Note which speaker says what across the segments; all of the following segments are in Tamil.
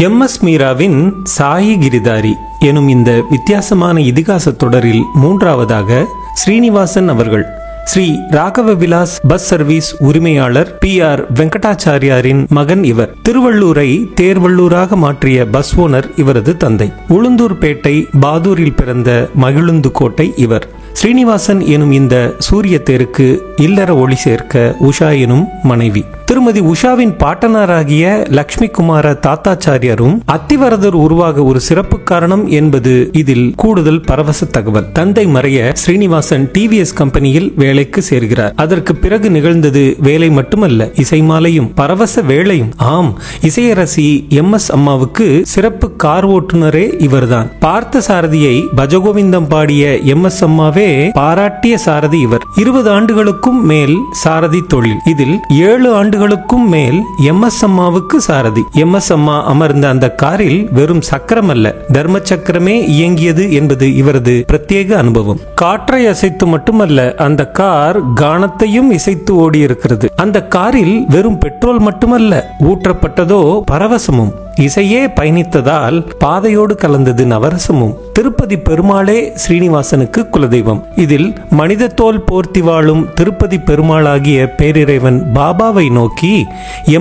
Speaker 1: எம்.எஸ். மீராவின் சாயி கிரிதாரி எனும் இந்த வித்தியாசமான இதிகாச தொடரில் மூன்றாவதாக ஸ்ரீனிவாசன் அவர்கள் ஸ்ரீ ராகவ விலாஸ் பஸ் சர்வீஸ் உரிமையாளர் P.R. வெங்கடாச்சாரியாரின் மகன் இவர். திருவள்ளூரை தேர்வள்ளூராக மாற்றிய பஸ் ஓனர் இவரது தந்தை. உளுந்தூர்பேட்டை பாதூரில் பிறந்த மகிழுந்து கோட்டை இவர். ஸ்ரீனிவாசன் எனும் இந்த சூரிய தேருக்கு இல்லற ஒளி சேர்க்க உஷா எனும் மனைவி. திருமதி உஷாவின் பாட்டனாராகிய லட்சுமி குமார தாத்தாச்சாரியாரும் அத்திவரதர் உருவாக ஒரு சிறப்பு காரணம் என்பது இதில் கூடுதல் பரவச தகவல். தந்தை மறைய ஸ்ரீனிவாசன் TVS கம்பெனியில் வேலைக்கு சேர்கிறார். அதற்கு பிறகு நிகழ்ந்தது வேலை மட்டுமல்ல, இசைமாலையும் பரவச வேளையும். ஆம், இசையரசி M.S. அம்மாவுக்கு சிறப்பு கார் ஓட்டுநரே இவர்தான். பார்த்த சாரதியை பஜகோவிந்தம் பாடிய M.S. அம்மாவே பாராட்டிய சாரதி இவர். 20 ஆண்டுகளுக்கும் மேல் சாரதி தொழில். இதில் 7 ஆண்டுகளுக்கும் மேல் M.S. அம்மாவுக்கு சாரதி. M.S. அம்மா அமர்ந்த அந்த காரில் வெறும் சக்கரம் அல்ல, தர்ம சக்கரமே இயங்கியது என்பது இவரது பிரத்யேக அனுபவம். காற்றை அசைத்து மட்டுமல்ல, அந்த கார் கானத்தையும் இசைத்து ஓடியிருக்கிறது. அந்த காரில் வெறும் பெட்ரோல் மட்டுமல்ல, ஊற்றப்பட்டதோ பரவசமும். இசையே பயணித்ததால் பாதையோடு கலந்தது நவரசமும். திருப்பதி பெருமாளே ஸ்ரீனிவாசனுக்கு குலதெய்வம். இதில் மனித தோல் போர்த்தி வாழும் திருப்பதி பெருமாளாகிய பேரிறைவன் பாபாவை நோக்கி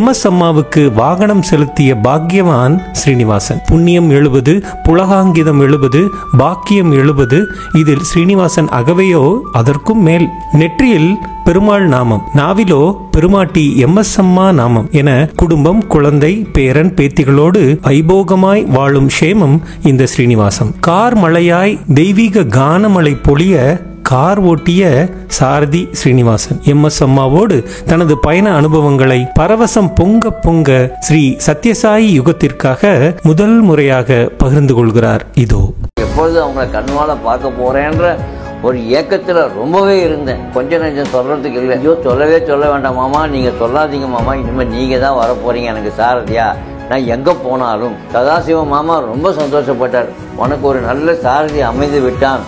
Speaker 1: M.S. அம்மாவுக்கு வாகனம் செலுத்திய பாக்கியவான் ஸ்ரீனிவாசன். புண்ணியம் 70, புலகாங்கிதம் 70, பாக்கியம் 70. இதில் ஸ்ரீனிவாசன் அகவையோ அதற்கும் மேல். நெற்றியில் பெருமாள் நாமம், நாவிலோ பெருமாட்டி M.S. அம்மா நாமம் என குடும்பம், குழந்தை, பேரன், பேத்திகளோடு வைபோகமாய் வாழும் க்ஷேமம் இந்த ஸ்ரீனிவாசம். கார் மழையாய் தெய்வீக கானமழை பொழிய கார் ஓட்டிய சாரதி ஸ்ரீனிவாசன் M.S. அம்மாவோடு தனது பயண அனுபவங்களை பரவசம் பொங்க பொங்க ஸ்ரீ சத்யசாயி யுகத்திற்காக முதல் முறையாக பகிர்ந்து கொள்கிறார். இதோ.
Speaker 2: எப்பொழுது அவங்களை கண்வால பார்க்க போறேன்ற ஒரு ஏக்கத்தில் ரொம்பவே இருந்தேன். கொஞ்சம் நெஞ்சம் சொல்றதுக்கு இல்லை. ஐயோ சொல்ல வேண்டாம் மாமா, நீங்க சொல்லாதீங்க மாமா, இனிமேல் நீங்க தான் வர போறீங்க எனக்கு சாரதியா. நான் எங்க போனாலும் சதாசிவ மாமா ரொம்ப சந்தோஷப்பட்டார். உனக்கு ஒரு நல்ல சாரதி அமைந்து விட்டான்.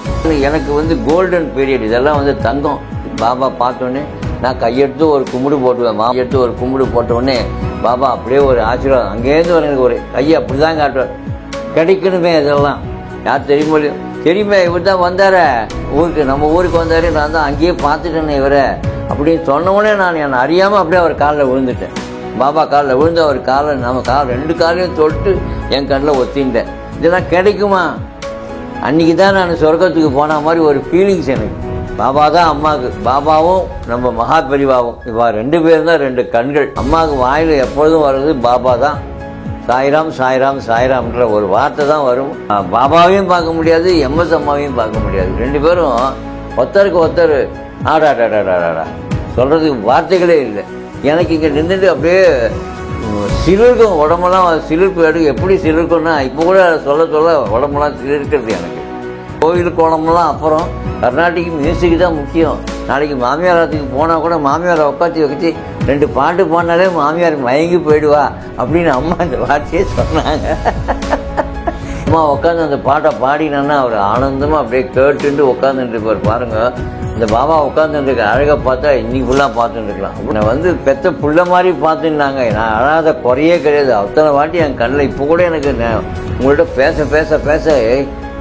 Speaker 2: எனக்கு கோல்டன் பீரியட், இதெல்லாம் தங்கம். பாபா பார்த்தோன்னே நான் கையெடுத்து ஒரு கும்பிடு போட்டுவேன். எடுத்து ஒரு கும்பிடு போட்டோடனே பாபா அப்படியே ஒரு ஆசீர்வாதம் அங்கேருந்து எனக்கு ஒரு கையை அப்படிதான் காட்டுவார். கிடைக்கணுமே இதெல்லாம். யார் தெரியுமே இவர் தான் வந்தார ஊருக்கு, நம்ம ஊருக்கு வந்தாரு. நான் தான் அங்கேயே பார்த்துட்டேன்னு இவரை அப்படின்னு சொன்னோடனே நான் என்னை அறியாமல் அப்படியே அவர் காலில் விழுந்துட்டேன். பாபா காலில் விழுந்து அவர் நம்ம 2 காலையும் தொட்டு என் கண்ணில் ஒத்தின்ட்டேன். இதெல்லாம் கிடைக்குமா? அன்றைக்கி தான் நான் சொர்க்கத்துக்கு போன மாதிரி ஒரு ஃபீலிங்ஸ் எனக்கு. பாபா தான் அம்மாவுக்கு, பாபாவும் நம்ம மகா பெரிவாவும், இவா 2 பேரும் தான் 2 கண்கள். அம்மாவுக்கு வாயில் எப்பொழுதும் வர்றது பாபா தான். சாய்ராம் சாய்ராம் சாய்ராம்ன்ற ஒரு வார்த்தை தான் வரும். பாபாவையும் பார்க்க முடியாது, M.S. அம்மாவையும் பார்க்க முடியாது. 2 பேரும் ஒருத்தருக்கு ஒருத்தர் ஆடாடாடாடாடா சொல்கிறதுக்கு வார்த்தைகளே இல்லை. எனக்கு இங்கே நின்றுட்டு அப்படியே சிலிர்க்கும், உடம்பெல்லாம் சிலிர்ப்பு எடுக்க. எப்படி சிலிர்க்கும்னா இப்போ கூட சொல்ல உடம்பெல்லாம் சிலிர்க்கிறது எனக்கு. கோவில் கோலமெல்லாம் அப்புறம் கர்நாடிக் மியூசிக் தான் முக்கியம். நாளைக்கு மாமியாரத்துக்கு போனால் கூட மாமியாரை உட்காந்து வச்சு 2 பாட்டு பாடினாலே மாமியார் மயங்கி போயிடுவா அப்படின்னு அம்மா இந்த வார்த்தையே சொன்னாங்க. அம்மா உட்காந்து அந்த பாட்டை பாடினான்னா அவர் ஆனந்தமாக அப்படியே கேட்டுட்டு உட்காந்துட்டு இருப்பார். பாருங்க, இந்த பாபா உட்காந்துருக்க அழகை பார்த்தா இன்னைக்கு ஃபுல்லாக பார்த்துட்டு இருக்கலாம். நான் பெத்த புள்ள மாதிரி பார்த்துட்டாங்க. நான் அழாத குறையே கிடையாது. அத்தனை வாட்டி என் கண்ணில் இப்போ கூட எனக்கு உங்கள்கிட்ட பேச பேச பேச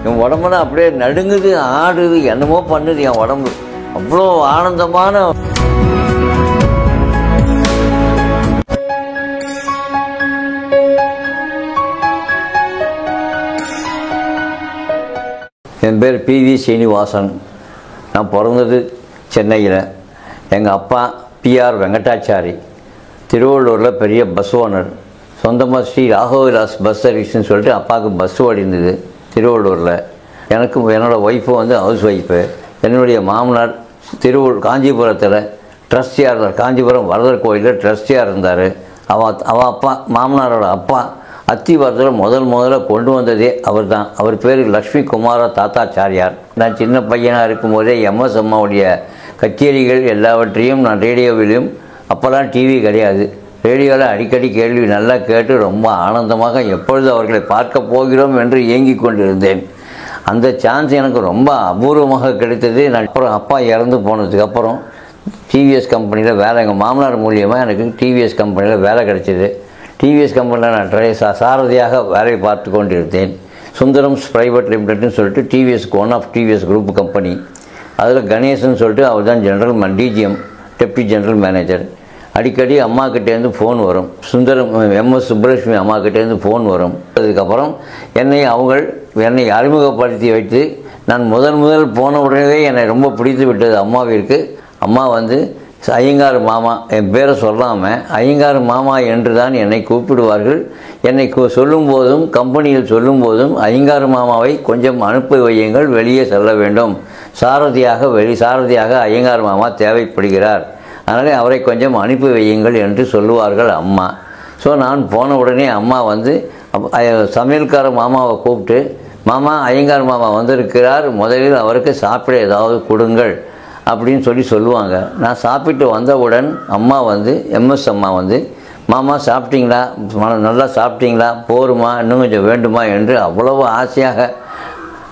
Speaker 2: என் உடம்புலாம் அப்படியே நடுங்குது, ஆடுது, என்னமோ பண்ணுது என் உடம்பு. அவ்வளோ ஆனந்தமான என் பேர் P.V. ஸ்ரீனிவாசன். நான் பிறந்தது சென்னையில். எங்கள் அப்பா P.R. வெங்கடாச்சாரி, திருவள்ளூரில் பெரிய பஸ் ஓனர். சொந்தமாக ஸ்ரீ ராகவ விலாஸ் பஸ் சர்வீஸ்ன்னு சொல்லிட்டு அப்பாவுக்கு பஸ் ஓடிந்தது திருவள்ளூரில். எனக்கும் என்னோடய ஒய்ஃபும் ஹவுஸ் ஒய்ஃபு. என்னுடைய மாமனார் காஞ்சிபுரத்தில் ட்ரஸ்டியாக இருந்தார். காஞ்சிபுரம் வரதர் கோயிலில் ட்ரஸ்டியாக இருந்தார். அவள் அப்பா, மாமனாரோட அப்பா அத்திவரத்தில் முதல்ல கொண்டு வந்ததே அவர் தான். அவர் பேர் லட்சுமி குமார தாத்தாச்சாரியார். நான் சின்ன பையனாக இருக்கும்போதே M.S. அம்மாவுடைய கச்சேரிகள் எல்லாவற்றையும் நான் ரேடியோவிலும், அப்போல்லாம் டிவி கிடையாது, ரேடியோவில் அடிக்கடி கேள்வி நல்லா கேட்டு ரொம்ப ஆனந்தமாக எப்பொழுது அவர்களை பார்க்க போகிறோம் என்று ஏங்கி கொண்டிருந்தேன். அந்த சான்ஸ் எனக்கு ரொம்ப அபூர்வமாக கிடைத்தது. நான் அப்புறம் அப்பா இறந்து போனதுக்கப்புறம் TVS கம்பெனியில் வேலை, எங்கள் மாமனார் மூலியமாக எனக்கு TVS கம்பெனியில் வேலை கிடைச்சிது. டிவிஎஸ் கம்பெனியில் நான் சாரதியாக வேலை பார்த்து கொண்டிருந்தேன். சுந்தரம்ஸ் பிரைவேட் லிமிடெட்னு சொல்லிட்டு டிவிஎஸ்க்கு one of TVS group company. அதில் கணேசன் சொல்லிட்டு அவர் தான் general DGM, deputy general manager. அடிக்கடி அம்மாக்கிட்டேருந்து ஃபோன் வரும். எம்எஸ் சுப்புலட்சுமி அம்மாக்கிட்டேருந்து ஃபோன் வரும். அதுக்கப்புறம் என்னை அறிமுகப்படுத்தி வைத்து நான் முதல் போன உடனே என்னை ரொம்ப பிடித்து விட்டது அம்மாவிற்கு. அம்மா வந்து ஐயங்கார் மாமா, என் பேரை சொல்லாமல் ஐயங்கார் மாமா என்று தான் என்னை கூப்பிடுவார்கள். என்னை சொல்லும்போதும் கம்பெனியில் சொல்லும்போதும் ஐயங்கார் மாமாவை கொஞ்சம் அனுப்பி வையுங்கள், வெளியே செல்ல வேண்டும், சாரதியாக ஐயங்கார் மாமா தேவைப்படுகிறார், அதனால் அவரை கொஞ்சம் அனுப்பி வையுங்கள் என்று சொல்லுவார்கள் அம்மா. ஸோ நான் போன உடனே அம்மா வந்து சமையல்கார மாமாவை கூப்பிட்டு, மாமா ஐயங்கார் மாமா வந்திருக்கிறார், முதலில் அவருக்கு சாப்பிட ஏதாவது கொடுங்கள் அப்படின்னு சொல்லுவாங்க. நான் சாப்பிட்டு வந்தவுடன் அம்மா வந்து எம்எஸ் அம்மா வந்து, மாமா சாப்பிட்டீங்களா, நல்லா சாப்பிட்டீங்களா, போருமா, இன்னும் கொஞ்சம் வேண்டுமா என்று அவ்வளவு ஆசையாக,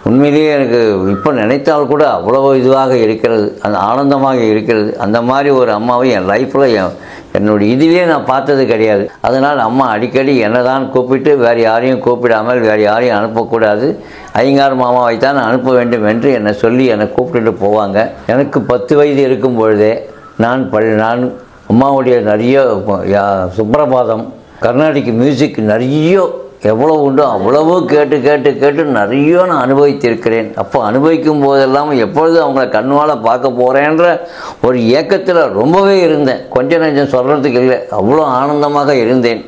Speaker 2: உண்மையிலேயே எனக்கு இப்போ நினைத்தால் கூட அவ்வளவு இதுவாக இருக்கிறது, அந்த ஆனந்தமாக இருக்கிறது. அந்த மாதிரி ஒரு அம்மாவை என் லைஃப்பில் என்னுடைய இதிலே நான் பார்த்தது கிடையாது. அதனால் அம்மா அடிக்கடி என்னை தான் கூப்பிட்டு வேறு யாரையும் கூப்பிடாமல் வேறு யாரையும் அனுப்பக்கூடாது, ஐயங்கார் மாமாவை தான் அனுப்ப வேண்டும் என்று என்னை சொல்லி என்னை கூப்பிட்டுட்டு போவாங்க. எனக்கு 10 வயது இருக்கும் பொழுதே நான் அம்மாவுடைய நிறைய சுப்ரபாதம், கர்நாடிக் மியூசிக் நிறைய எவ்வளோ உண்டோ அவ்வளவோ கேட்டு நிறைய நான் அனுபவித்திருக்கிறேன். அப்போ அனுபவிக்கும் போதெல்லாம் எப்பொழுது அவங்கள கண்வால் பார்க்க போகிறேன்ற ஒரு ஏக்கத்தில் ரொம்பவே இருந்தேன். கொஞ்சம் நெஞ்சம் சொல்கிறதுக்கு இல்லை, அவ்வளோ ஆனந்தமாக இருந்தேன்.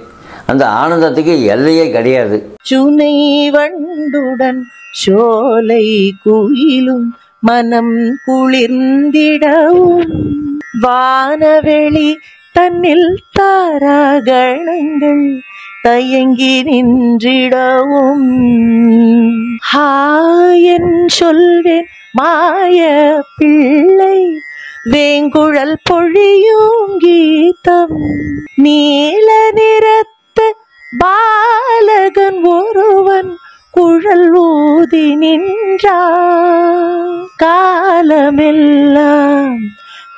Speaker 2: அந்த ஆனந்தத்துக்கு எல்லையே கிடையாது.
Speaker 3: சுனை வண்டுடன் சோலை குயிலும் மனம் குளிர்ந்திடவும், வானவெளி தன்னில் தாராகணங்கள் தயங்கி நின்றிடவும், ஹாயன் சொல்வேன் மாய பிள்ளை வேங்குழல் பொழியும் கீதம், நீல நிறத்த பாலகன் ஒருவன் குழல் ஊதி நின்றான்,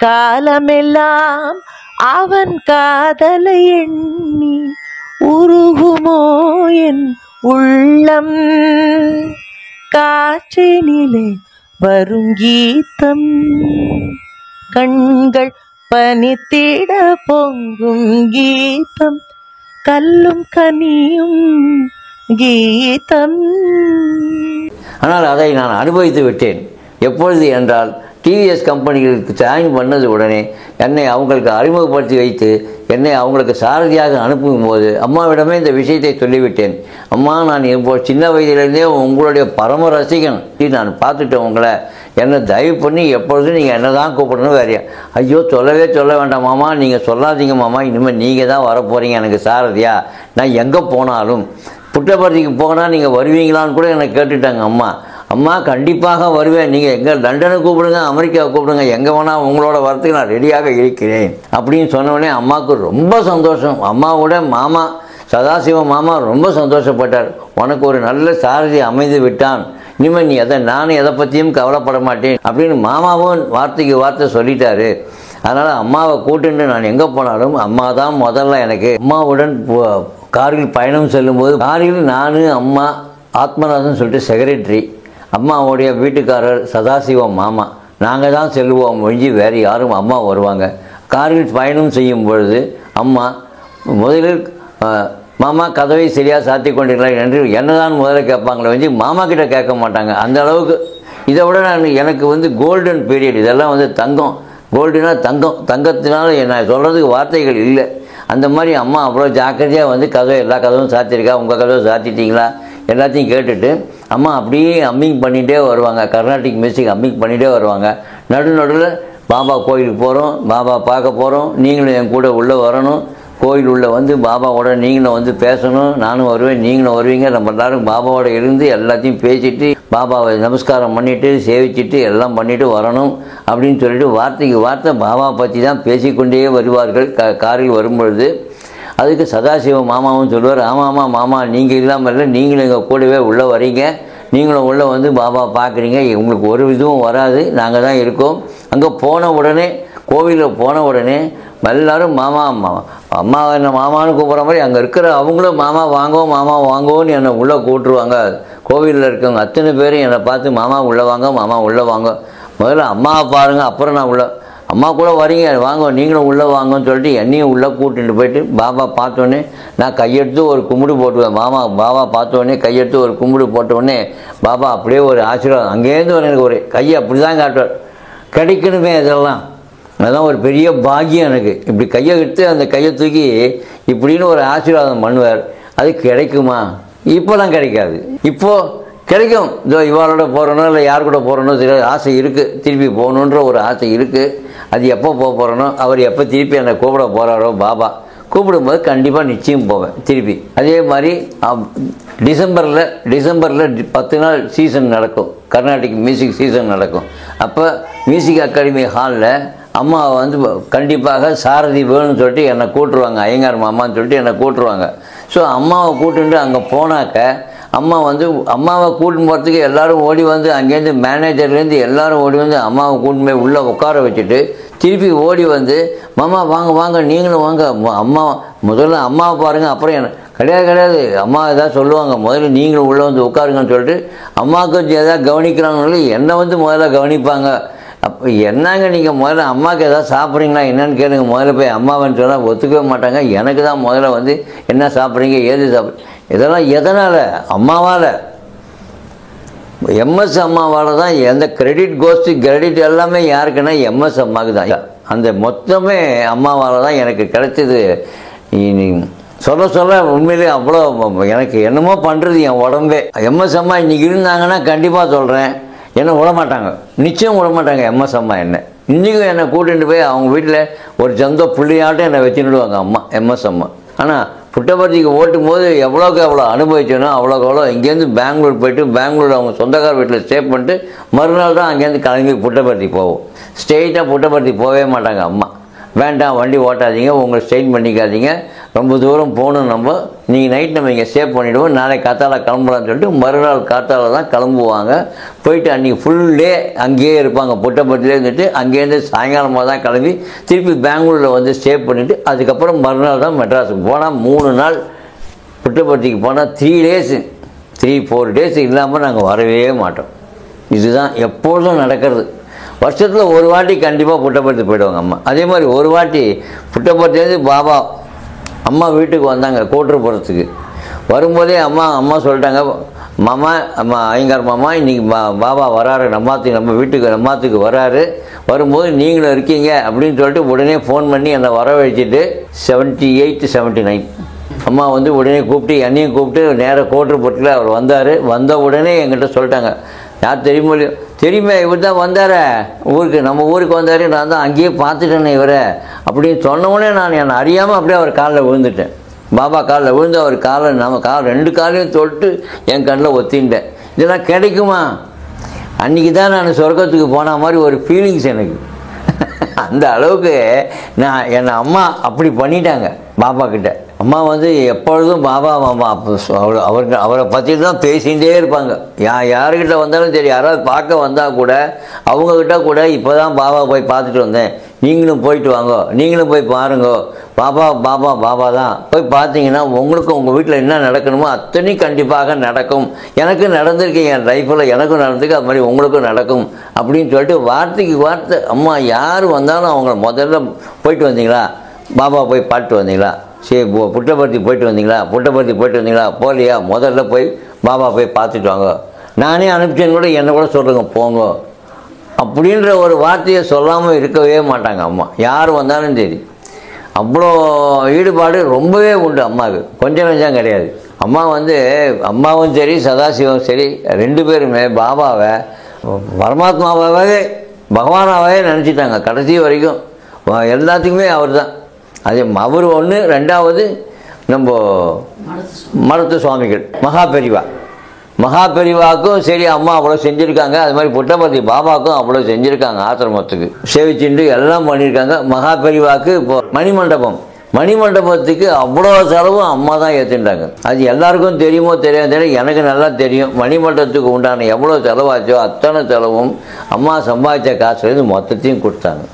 Speaker 3: காலமெல்லாம் அவன் காதலை எண்ணி உருகுமோ என் உள்ளம், காற்றினிலே வரும் கீதம், கண்கள் பனித்திட பொங்கும் கீதம், கல்லும் கனியும் கீதம்.
Speaker 2: ஆனால் அதை நான் அனுபவித்து விட்டேன். எப்பொழுது என்றால் டிவிஎஸ் கம்பெனிகளுக்கு ஜாயின் பண்ணது உடனே என்னை அவங்களுக்கு அறிமுகப்படுத்தி வைத்து என்னை அவங்களுக்கு சாரதியாக அனுப்பும்போது அம்மாவிடமே இந்த விஷயத்தை சொல்லிவிட்டேன். அம்மா, நான் இப்போ சின்ன வயதிலேருந்தே உங்களுடைய பரம ரசிகன், நான் பார்த்துட்டேன் உங்களை, என்னை தயவு பண்ணி எப்பொழுதும் நீங்கள் என்ன தான் கூப்பிடணும், வேறையா ஐயோ சொல்லவே சொல்ல வேண்டாம் மாமா, நீங்கள் சொல்லாதீங்க மாமா, இனிமேல் நீங்கள் தான் வரப்போகிறீங்க எனக்கு சாரதியா, நான் எங்கே போனாலும் புட்டபர்த்திக்கு போனால் நீங்கள் வருவீங்களான்னு கூட என்னை கேட்டுட்டாங்க அம்மா. அம்மா கண்டிப்பாக வருவேன், நீங்கள் எங்கே லண்டனை கூப்பிடுங்க, அமெரிக்காவை கூப்பிடுங்க, எங்கே வேணால் உங்களோட வரத்துக்கு நான் ரெடியாக இருக்கிறேன் அப்படின்னு சொன்னோடனே அம்மாவுக்கு ரொம்ப சந்தோஷம். அம்மாவோட மாமா சதாசிவ மாமா ரொம்ப சந்தோஷப்பட்டார். உனக்கு ஒரு நல்ல சாரதி அமைந்து விட்டான், இனிமேல் நீ நானும் எதை பற்றியும் கவலைப்பட மாட்டேன் அப்படின்னு மாமாவும் வார்த்தைக்கு வார்த்தை சொல்லிட்டாரு. அதனால் அம்மாவை கூட்டுன்னு நான் எங்கே போனாலும் அம்மா தான் முதல்ல எனக்கு. அம்மாவுடன் காரில் பயணம் செல்லும்போது காரில் நான், அம்மா, ஆத்மநாதன் சொல்லிட்டு செக்ரட்டரி, அம்மாவுடைய வீட்டுக்காரர் சதாசிவம் மாமா, நாங்கள் தான் செல்லுவோம் ஒழிஞ்சு வேறு யாரும் அம்மா வருவாங்க. காரில் பயணம் செய்யும் பொழுது அம்மா முதலில் மாமா கதவை சரியாக சாத்தி கொண்டிருக்கிறார் என்று என்னதான் முதல்ல கேட்பாங்களே வந்து மாமா கிட்ட கேட்க மாட்டாங்க. அந்த அளவுக்கு இதை விட எனக்கு கோல்டன் பீரியட், இதெல்லாம் தங்கம், கோல்டுனா தங்கம், தங்கத்தினால என்ன சொல்கிறதுக்கு வார்த்தைகள் இல்லை. அந்த மாதிரி அம்மா அவ்வளோ ஜாக்கிரதையாக கதவை எல்லா கதவும் சாத்தியிருக்கா, உங்கள் கதவை சாத்திட்டீங்களா எல்லாத்தையும் கேட்டுட்டு அம்மா அப்படியே அம்மிங் பண்ணிகிட்டே வருவாங்க. கர்நாடிக் மியூசிக் அம்மிங் பண்ணிகிட்டே வருவாங்க. நடுவில் பாபா கோயிலுக்கு போகிறோம், பாபா பார்க்க போகிறோம், நீங்களும் என் கூட உள்ளே வரணும், கோயில் உள்ளே பாபாவோட நீங்களும் பேசணும், நானும் வருவேன், நீங்களும் வருவீங்க, நம்ம எல்லாரும் பாபாவோட இருந்து எல்லாத்தையும் பேசிட்டு பாபாவை நமஸ்காரம் பண்ணிவிட்டு சேவிச்சுட்டு எல்லாம் பண்ணிவிட்டு வரணும் அப்படின்னு சொல்லிட்டு வார்த்தைக்கு வார்த்தை பாபா பற்றி தான் பேசிக்கொண்டே வருவார்கள். காரில் வரும்பொழுது அதுக்கு சதாசிவ மாமாவும் சொல்லுவார், ஆமாம்மா மாமா, நீங்கள் இல்லாமல் இல்லை, நீங்களும் எங்கள் கூடவே உள்ளே வரீங்க, நீங்களும் உள்ளே பாபா பார்க்குறீங்க, உங்களுக்கு ஒரு இதுவும் வராது, நாங்கள் தான் இருக்கோம். அங்கே போன உடனே கோவிலில் போன உடனே எல்லோரும் மாமா அம்மாவை என்ன மாமான்னு கூப்பிட்ற மாதிரி அங்கே இருக்கிற அவங்களும் மாமா வாங்குவோன்னு என்னை உள்ளே கூப்பிட்ருவாங்க. கோவிலில் இருக்கவங்க அத்தனை பேரும் என்னை பார்த்து மாமா உள்ளே வாங்க, முதல்ல அம்மாவை பாருங்கள், அப்புறம் நான் அம்மா கூட வரீங்க, வாங்க நீங்களும் உள்ளே வாங்கன்னு சொல்லிட்டு என்னையும் உள்ளே கூட்டிகிட்டு போயிட்டு பாபா பார்த்தோன்னே நான் கையெடுத்து ஒரு கும்பிடு போட்டுவேன். பாபா பார்த்தோன்னே கையெடுத்து ஒரு கும்பிடு போட்டோடனே பாபா அப்படியே ஒரு ஆசீர்வாதம் அங்கேருந்து எனக்கு ஒரு கையை அப்படி தான் காட்டுவார். கிடைக்கணுமே இதெல்லாம், அதுதான் ஒரு பெரிய பாக்கியம் எனக்கு. இப்படி கையை எடுத்து அந்த கையை தூக்கி இப்படின்னு ஒரு ஆசீர்வாதம் பண்ணுவார். அது கிடைக்குமா? இப்போலாம் கிடைக்காது. இப்போது கிடைக்கும். இதோ இவாளோட போகிறனோ இல்லை யார் கூட போகிறனோ தெரியாது, ஆசை இருக்குது, திருப்பி போகணுன்ற ஒரு ஆசை இருக்குது. அது எப்போ போகிறனோ, அவர் எப்போ திருப்பி என்னை கூப்பிட போகிறாரோ பாபா கூப்பிடும்போது கண்டிப்பாக நிச்சயம் போவேன் திருப்பி. அதே மாதிரி டிசம்பரில் 10 நாள் சீசன் நடக்கும், கர்நாடிக் மியூசிக் சீசன் நடக்கும். அப்போ மியூசிக் அகாடமி ஹாலில் அம்மா வந்து கண்டிப்பாக சாரதி வேணும்னு சொல்லிட்டு என்னை கூட்டுருவாங்க, ஐயங்கார் மாமான்னு சொல்லிட்டு என்னை கூட்டுருவாங்க. ஸோ அம்மாவை கூட்டுட்டு அங்கே போனாக்க அம்மாவை கூட்டின்னு போகிறதுக்கு எல்லோரும் ஓடி வந்து அங்கேருந்து மேனேஜர்லேருந்து எல்லோரும் ஓடி வந்து அம்மாவை கூட்டின்னு போய் உள்ளே உட்கார வச்சுட்டு திருப்பி ஓடி வந்து மாமா வாங்க நீங்களும் வாங்க, முதல்ல அம்மாவை பாருங்கள், அப்புறம் என்ன கிடையாது அம்மா எதாவது சொல்லுவாங்க, முதல்ல நீங்களும் உள்ளே வந்து உட்காருங்கன்னு சொல்லிட்டு அம்மாவுக்கு எதாவது கவனிக்கிறாங்களோ என்னை வந்து முதல்ல கவனிப்பாங்க. அப்போ என்னங்க நீங்கள் முதல்ல அம்மாவுக்கு எதாவது சாப்பிட்றீங்களா என்னன்னு கேளுங்க, முதல்ல போய் அம்மாவன்னு சொன்னால் ஒத்துக்கவே மாட்டாங்க. எனக்கு தான் முதல்ல வந்து என்ன சாப்பிட்றீங்க ஏது சாப்பிட்றீங்க, இதெல்லாம் எதனால்? அம்மாவால், எம்எஸ் அம்மாவால் தான். எந்த கிரெடிட் எல்லாமே யாருக்குன்னா எம்எஸ் அம்மாவுக்கு தான். அந்த மொத்தமே அம்மாவால் தான் எனக்கு கிடைச்சது. சொல்ல உண்மையிலே அவ்வளோ எனக்கு என்னமோ பண்ணுறது என் உடம்பே. எம்எஸ் அம்மா இன்றைக்கி இருந்தாங்கன்னா கண்டிப்பாக சொல்கிறேன் என்னை விடமாட்டாங்க, நிச்சயம் விடமாட்டாங்க எம்எஸ் அம்மா. என்ன இன்றைக்கும் என்னை கூட்டிகிட்டு போய் அவங்க வீட்டில் ஒரு சொந்த பிள்ளையாட்டம் என்னை வச்சுன்னுடுவாங்க அம்மா, எம்எஸ் அம்மா. ஆனால் புட்டபர்த்திக்கு ஓட்டும் போது எவ்வளோக்கு எவ்வளோ அனுபவிச்சோனோ அவ்வளோக்கு எவ்வளோ இங்கேருந்து பெங்களூர் போய்ட்டு பெங்களூர் அவங்க சொந்தக்கார வீட்டில் ஸ்டே பண்ணிட்டு மறுநாள் தான் அங்கேருந்து கிளம்பி புட்டபர்த்தி போவோம். ஸ்ட்ரெயிட்டாக புட்டபர்த்தி போகவே மாட்டாங்க அம்மா. வேண்டாம் வண்டி ஓட்டாதீங்க, உங்களை ஸ்ட்ரெயின் பண்ணிக்காதீங்க, ரொம்ப தூரம் போகணும், நீங்கள் நைட் நம்ம இங்கே ஸ்டே பண்ணிவிடுவோம், நாளைக்கு காத்தால கிளம்பலான்னு சொல்லிட்டு மறுநாள் காத்தால தான் கிளம்புவாங்க. போயிட்டு அன்றைக்கி ஃபுல் டே அங்கேயே இருப்பாங்க, புட்டபர்த்திலே இருந்துட்டு அங்கேருந்து சாயங்காலமாக தான் கிளம்பி திருப்பி பெங்களூரில் வந்து ஸ்டே பண்ணிவிட்டு அதுக்கப்புறம் மறுநாள் தான் மெட்ராஸுக்கு போனால் 3 நாள். புட்டபர்த்திக்கு போனால் 3-4 டேஸ் இல்லாமல் நாங்கள் வரவே மாட்டோம். இதுதான் எப்பொழுதும் நடக்கிறது. வருஷத்தில் ஒரு வாட்டி கண்டிப்பாக புட்டபர்த்தி போயிடுவாங்க அம்மா. அதே மாதிரி ஒரு வாட்டி புட்டபர்த்திலேருந்து பாபா அம்மா வீட்டுக்கு வந்தாங்க கோட்டூர்புரத்துக்கு. வரும்போதே அம்மா சொல்லிட்டாங்க, ஐயங்கார் மாமா இன்றைக்கி பாபா வராரு, நம்ம வீட்டுக்கு வராரு, வரும்போது நீங்களும் இருக்கீங்க அப்படின்னு சொல்லிட்டு உடனே ஃபோன் பண்ணி என்னை வரவழைச்சிட்டு 78-79 அம்மா வந்து உடனே கூப்பிட்டு என்னையும் கூப்பிட்டு நேராக கோட்டூர்புரத்தில் அவர் வந்தார். வந்த உடனே என்கிட்ட சொல்லிட்டாங்க, யார் தெரியுமே இவர் தான் வந்தார ஊருக்கு, நம்ம ஊருக்கு வந்தார், நான் தான் அங்கேயே பார்த்துட்டேனே இவரை அப்படின்னு சொன்னவுடனே நான் என்னை அறியாமல் அப்படியே அவர் காலில் விழுந்துட்டேன். பாபா காலில் விழுந்து அவர் நம்ம 2 காலையும் தொட்டு என் கண்ணில் ஒத்தின்ட்டேன். இதெல்லாம் கிடைக்குமா? அன்றைக்கி தான் நான் சொர்க்கத்துக்கு போன மாதிரி ஒரு ஃபீலிங்ஸ் எனக்கு. அந்த அளவுக்கு என்னை அம்மா அப்படி பண்ணிட்டாங்க பாபா கிட்ட. அம்மா வந்து எப்பொழுதும் பாபா மாமா அவரை பற்றி தான் பேசிகிட்டே இருப்பாங்க. யாருக்கிட்ட வந்தாலும் சரி, யாராவது பார்க்க வந்தால் கூட அவங்கக்கிட்ட கூட இப்போ தான் பாபா போய் பார்த்துட்டு வந்தேன், நீங்களும் போயிட்டு வாங்க, நீங்களும் போய் பாருங்க, பாபா தான் போய் பார்த்தீங்கன்னா உங்களுக்கும் உங்கள் வீட்டில் என்ன நடக்கணுமோ அத்தனையும் கண்டிப்பாக நடக்கும். எனக்கு நடந்திருக்கு, என் லைஃப்பில் எனக்கும் நடந்திருக்கு, அது மாதிரி உங்களுக்கும் நடக்கும் அப்படின்னு சொல்லிட்டு வார்த்தைக்கு வார்த்தை அம்மா யார் வந்தாலும் அவங்க முதல்ல போயிட்டு வந்தீங்களா, பாபா போய் பாட்டு வந்தீங்களா, சரி புட்டபர்த்தி போயிட்டு வந்தீங்களா, போகலையா, முதல்ல போய் பாபா போய் பார்த்துட்டு வாங்க, நானே அனுப்பிச்சேன்னு கூட என்னை கூட சொல்லுங்க போங்க அப்படின்ற ஒரு வார்த்தையை சொல்லாமல் இருக்கவே மாட்டாங்க அம்மா. யார் வந்தாலும் சரி அவ்வளோ ஈடுபாடு ரொம்பவே உண்டு அம்மாவுக்கு, கொஞ்சம் நெஞ்சம் கிடையாது. அம்மா வந்து அம்மாவும் சரி சதாசிவம் சரி 2 பேருமே பாபாவை பரமாத்மாவாகவே பகவானாகவே நினச்சிட்டாங்க கடைசி வரைக்கும். எல்லாத்துக்குமே அவர் தான். அது அவர் ஒன்று. 2வது நம்ம மருத்துவ சுவாமிகள் மகாபெரிவாவுக்கும் சரி அம்மா அவ்வளோ செஞ்சுருக்காங்க. அது மாதிரி புட்டபர்த்தி பாபாவுக்கும் அவ்வளோ செஞ்சுருக்காங்க, ஆசிரமத்துக்கு சேவிச்சுட்டு எல்லாம் பண்ணியிருக்காங்க. மகாபெரிவாவுக்கு இப்போ மணிமண்டபத்துக்கு அவ்வளோ செலவும் அம்மா தான் ஏற்றுட்டாங்க. அது எல்லாருக்கும் தெரியுமோ தெரியாது, எனக்கு நல்லா தெரியும். மணிமண்டபத்துக்கு உண்டான எவ்வளோ செலவாச்சோ அத்தனை செலவும் அம்மா சம்பாதிச்ச காசுலேருந்து மொத்தத்தையும் கொடுத்தாங்க.